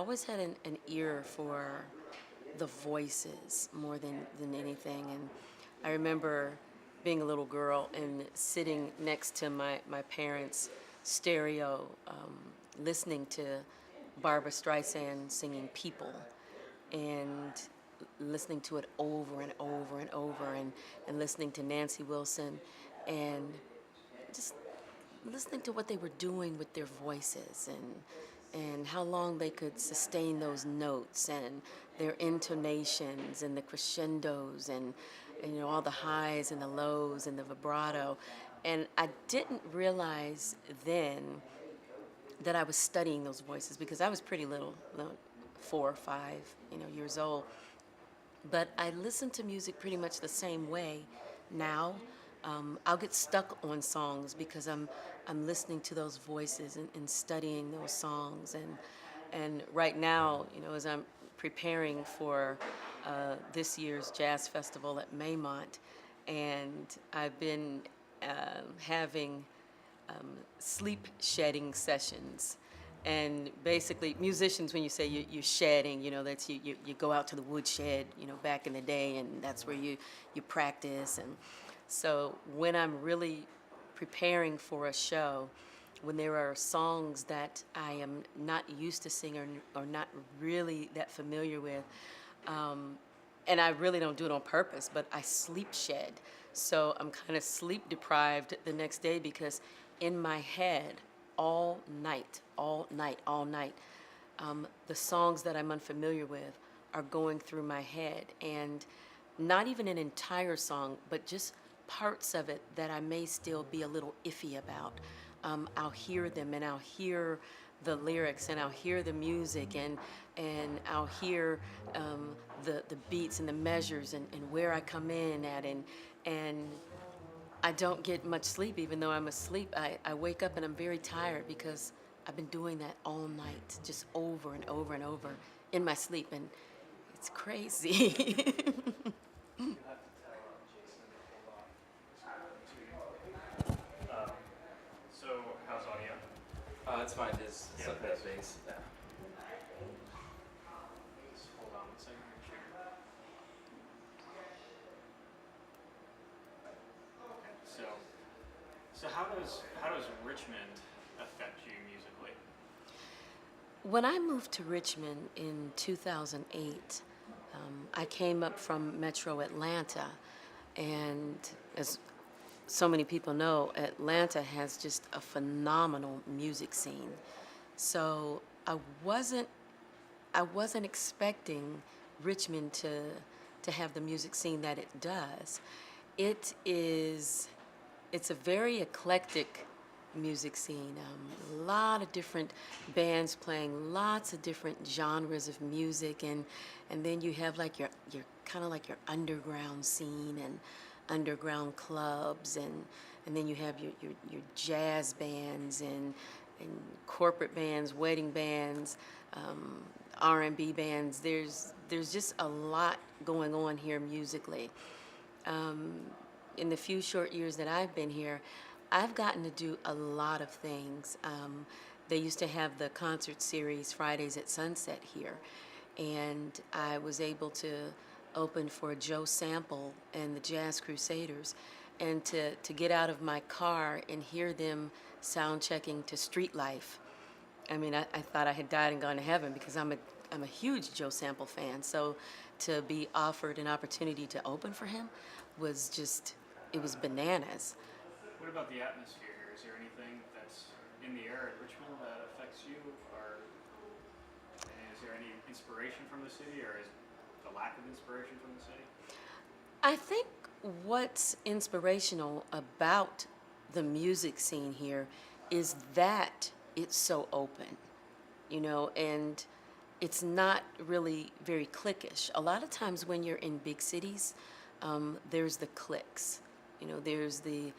always had an ear for the voices more than anything. And I remember being a little girl and sitting next to my parents' stereo, listening to Barbara Streisand singing People and listening to it over and over and over and listening to Nancy Wilson and just listening to what they were doing with their voices and how long they could sustain those notes and their intonations and the crescendos and all the highs and the lows and the vibrato. And I didn't realize then that I was studying those voices because I was pretty little, 4 or 5, years old. But I listen to music pretty much the same way now. I'll get stuck on songs because I'm listening to those voices and studying those songs. And right now, as I'm preparing for this year's jazz festival at Maymont, and I've been having sleep shedding sessions. And basically, musicians, when you say you're shedding, that's you go out to the woodshed, back in the day, and that's where you practice. And so when I'm really preparing for a show, when there are songs that I am not used to singing or not really that familiar with, and I really don't do it on purpose, but I sleep shed. So I'm kind of sleep deprived the next day because in my head, all night, all night, all night, the songs that I'm unfamiliar with are going through my head. And not even an entire song, but just parts of it that I may still be a little iffy about. I'll hear them and I'll hear the lyrics and I'll hear the music and I'll hear the beats and the measures and where I come in at and I don't get much sleep even though I'm asleep. I wake up and I'm very tired because I've been doing that all night, just over and over and over in my sleep, and it's crazy. So, how's audio? It's fine. Just Yeah, set that bass. Yeah. Just hold on one second. So how does Richmond affect you musically? When I moved to Richmond in 2008, I came up from Metro Atlanta, and as so many people know, Atlanta has just a phenomenal music scene. So wasn't I wasn't expecting Richmond to have the music scene that it does. It is it's a very eclectic music scene. A lot of different bands playing lots of different genres of music, and then you have like your kind of like your underground scene and underground clubs, and then you have your jazz bands and corporate bands, wedding bands, R&B bands. There's just a lot going on here musically. Um, in the few short years that I've been here, I've gotten to do a lot of things. They used to have the concert series Fridays at Sunset here, and I was able to open for Joe Sample and the Jazz Crusaders, and to get out of my car and hear them sound checking to Street Life. I mean, I thought I had died and gone to heaven because I'm a huge Joe Sample fan. So to be offered an opportunity to open for him was just, it was bananas. What about the atmosphere here? Is there anything that's in the air at Richmond that affects you, or is there any inspiration from the city, or is the lack of inspiration from the city? I think what's inspirational about the music scene here is that it's so open, and it's not really very cliquish. A lot of times when you're in big cities, there's the cliques. There's the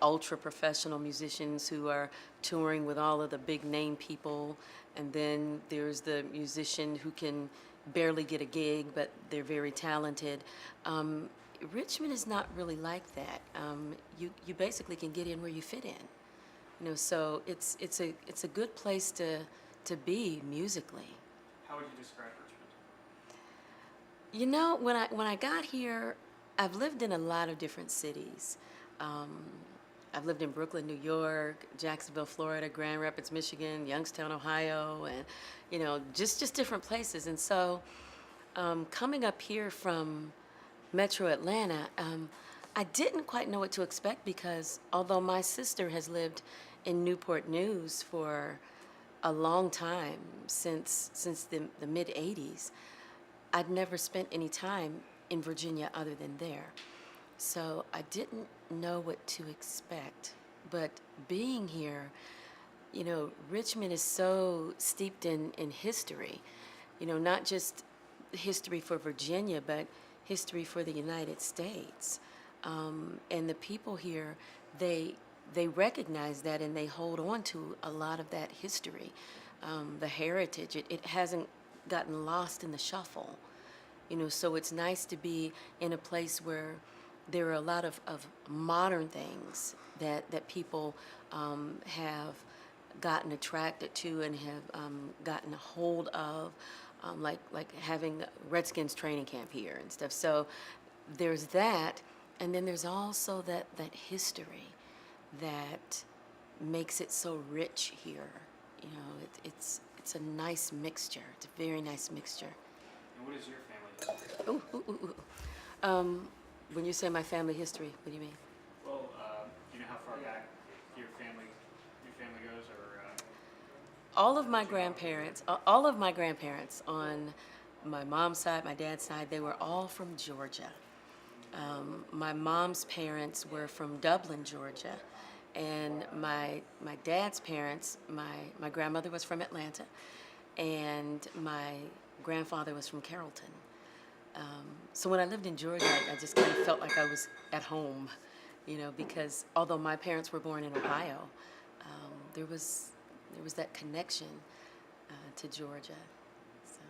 ultra professional musicians who are touring with all of the big name people, and then there's the musician who can barely get a gig, but they're very talented. Richmond is not really like that. You basically can get in where you fit in. So it's a good place to be musically. How would you describe Richmond? You know, when I got here, I've lived in a lot of different cities. Um, I've lived in Brooklyn, New York, Jacksonville, Florida, Grand Rapids, Michigan, Youngstown, Ohio, and just different places. And so, coming up here from Metro Atlanta, I didn't quite know what to expect because although my sister has lived in Newport News for a long time since the mid '80s, I'd never spent any time in Virginia other than there. So I didn't know what to expect. But being here, Richmond is so steeped in history, not just history for Virginia, but history for the United States. And the people here, they they recognize that and they hold on to a lot of that history, the heritage. It hasn't gotten lost in the shuffle. So it's nice to be in a place where there are a lot of modern things that people have gotten attracted to and have gotten a hold of, like having Redskins training camp here and stuff. So there's that, and then there's also that history that makes it so rich here. It's a nice mixture. It's a very nice mixture. And what is your family history? Ooh, ooh, ooh, ooh. When you say my family history, what do you mean? Well, do you know how far back your family goes, or All of my grandparents on my mom's side, my dad's side, they were all from Georgia. My mom's parents were from Dublin, Georgia, and my dad's parents, my grandmother was from Atlanta, and my grandfather was from Carrollton. So when I lived in Georgia, I just kind of felt like I was at home, because although my parents were born in Ohio, there was that connection to Georgia. So.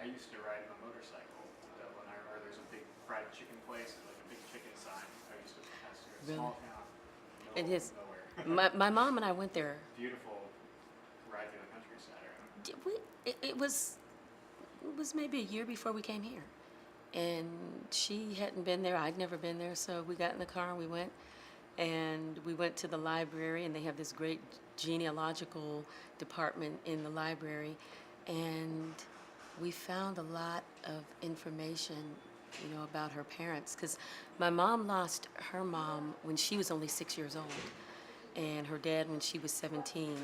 I used to ride my motorcycle in Dublin. I remember there's a big fried chicken place, like a big chicken sign. I used to pass through a Really? small town, It middle is. of nowhere. My mom and I went there. Beautiful ride through the countryside. I remember. It was maybe a year before we came here, and she hadn't been there. I'd never been there, so we got in the car and we went. And we went to the library, and they have this great genealogical department in the library, and we found a lot of information, about her parents, because my mom lost her mom when she was only 6 years old, and her dad when she was 17.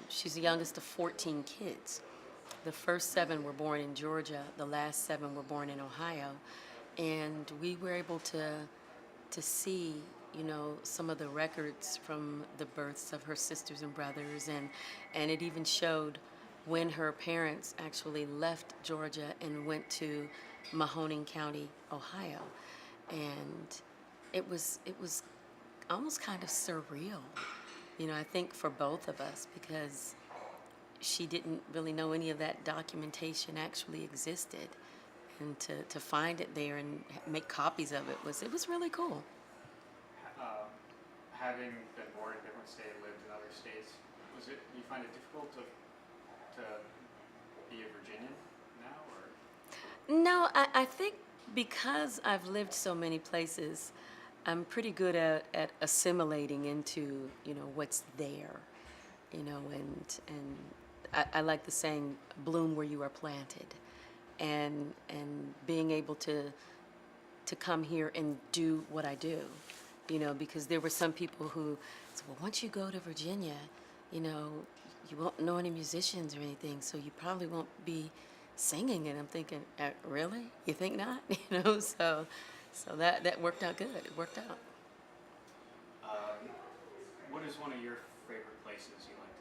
She's the youngest of 14 kids. The first 7 were born in Georgia. The last 7 were born in Ohio, and we were able to see, some of the records from the births of her sisters and brothers, and it even showed when her parents actually left Georgia and went to Mahoning County, Ohio, and it was almost kind of surreal, I think for both of us, because she didn't really know any of that documentation actually existed, and to find it there and make copies of it was really cool. Having been born in a different state, lived in other states, do you find it difficult to be a Virginian now, or? No, I think because I've lived so many places, I'm pretty good at assimilating into, what's there, and I like the saying, bloom where you are planted, and being able to come here and do what I do, because there were some people who said, well, once you go to Virginia, you won't know any musicians or anything, so you probably won't be singing. And I'm thinking, really? You think not? So that worked out good. It worked out. What is one of your favorite places you like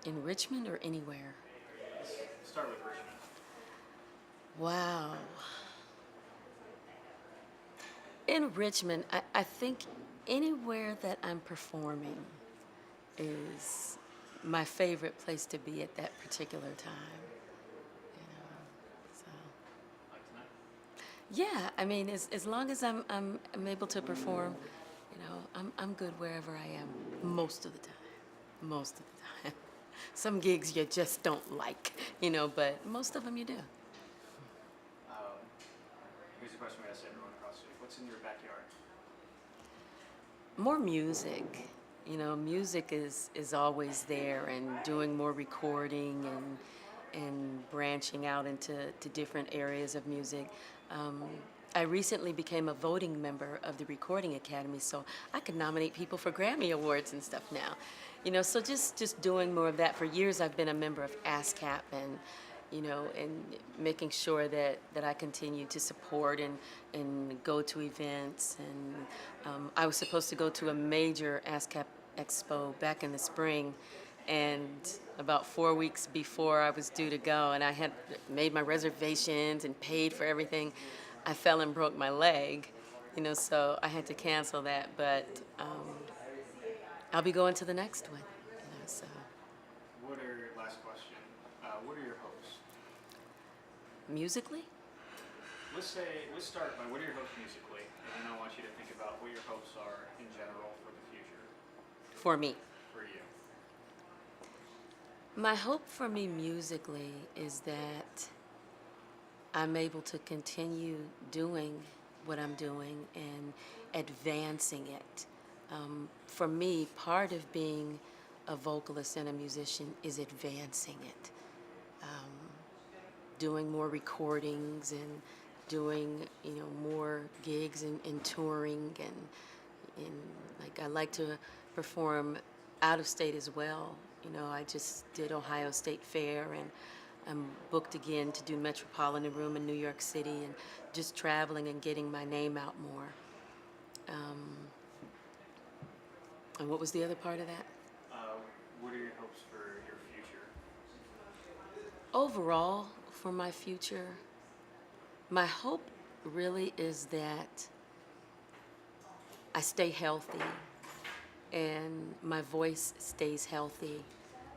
to be In Richmond or anywhere? at? Start with Richmond. Wow. In Richmond, I think anywhere that I'm performing is my favorite place to be at that particular time. So Like tonight? yeah, I mean, as long as I'm able to perform, I'm good wherever I am most of the time. Most of the time. Some gigs you just don't like, but most of them you do. Here's a question we asked everyone across the street. What's in your backyard? More music. Music is always there, and doing more recording and branching out into different areas of music. I recently became a voting member of the Recording Academy, so I can nominate people for Grammy Awards and stuff now. So just doing more of that. For years, I've been a member of ASCAP, and making sure that I continue to support and go to events. And I was supposed to go to a major ASCAP expo back in the spring, and about 4 weeks before I was due to go, and I had made my reservations and paid for everything, I fell and broke my leg, so I had to cancel that. But I'll be going to the next one. So Last question, what are your hopes? musically, Let's start by what are your hopes musically, and then I want you to think about what your hopes are in general for the future, for me. for you. My hope for me musically is that I'm able to continue doing what I'm doing and advancing it. For me, part of being a vocalist and a musician is advancing it. Doing more recordings and doing, more gigs and touring, and like I like to perform out of state as well. I just did Ohio State Fair, and I'm booked again to do Metropolitan Room in New York City, and just traveling and getting my name out more. And what was the other part of that? What are your hopes for your future? Overall, for my future, my hope really is that I stay healthy and my voice stays healthy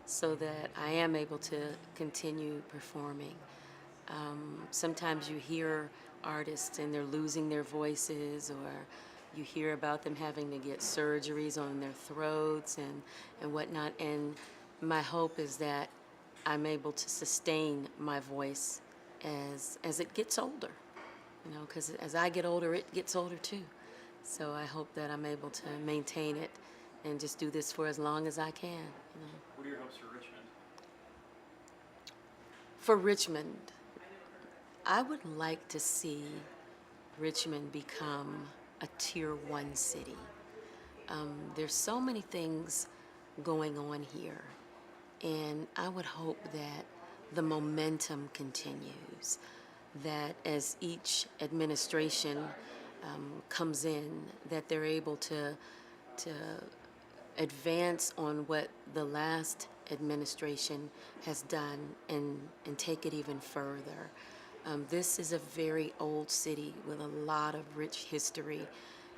so that I am able to continue performing. Sometimes you hear artists and they're losing their voices, or you hear about them having to get surgeries on their throats and whatnot. And my hope is that I'm able to sustain my voice as it gets older, because as I get older, it gets older too. So I hope that I'm able to maintain it and just do this for as long as I can. What are your hopes for Richmond? For Richmond, I would like to see Richmond become a Tier 1 city. There's so many things going on here, and I would hope that the momentum continues, that as each administration comes in, that they're able to advance on what the last administration has done and take it even further. This is a very old city with a lot of rich history,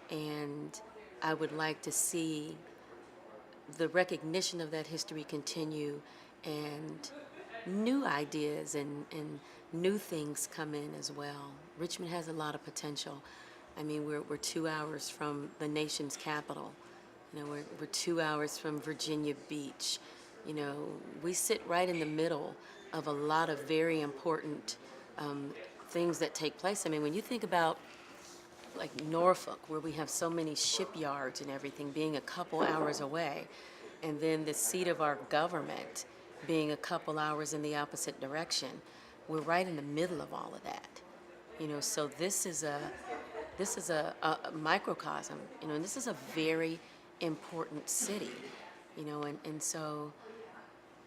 and I would like to see the recognition of that history continue, and new ideas and new things come in as well. Richmond has a lot of potential. I mean, we're 2 hours from the nation's capital. We're 2 hours from Virginia Beach. We sit right in the middle of a lot of very important things that take place. I mean, when you think about like Norfolk, where we have so many shipyards and everything, being a couple hours away, and then the seat of our government being a couple hours in the opposite direction, we're right in the middle of all of that. So this is a microcosm, and this is a very important city, and so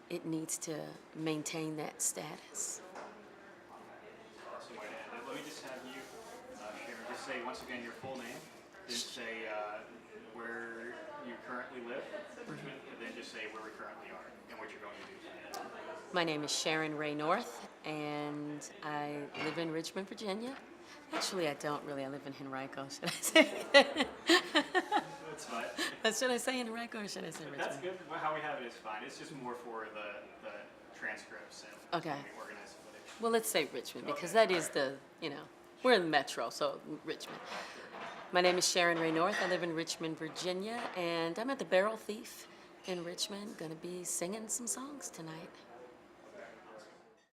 it needs to maintain that status. Awesome way to end it. Let me just have you, Sharon, just say once again your full name, then say where you currently live, Richmond, and then just say where we currently are and what you're going to do. My name is Sharon Ray North, and I live in Richmond, Virginia. Actually, I don't really. I live in Henrico, should I say? That's fine. Should I say Henrico or should I say Richmond? That's good. Well, how we have it is fine. It's just more for the transcripts and Okay. when we organize the footage. Well, let's say Richmond, because Okay. that is we're in the metro, so Richmond. My name is Sharon Ray North. I live in Richmond, Virginia, and I'm at the Barrel Thief in Richmond. Gonna be singing some songs tonight.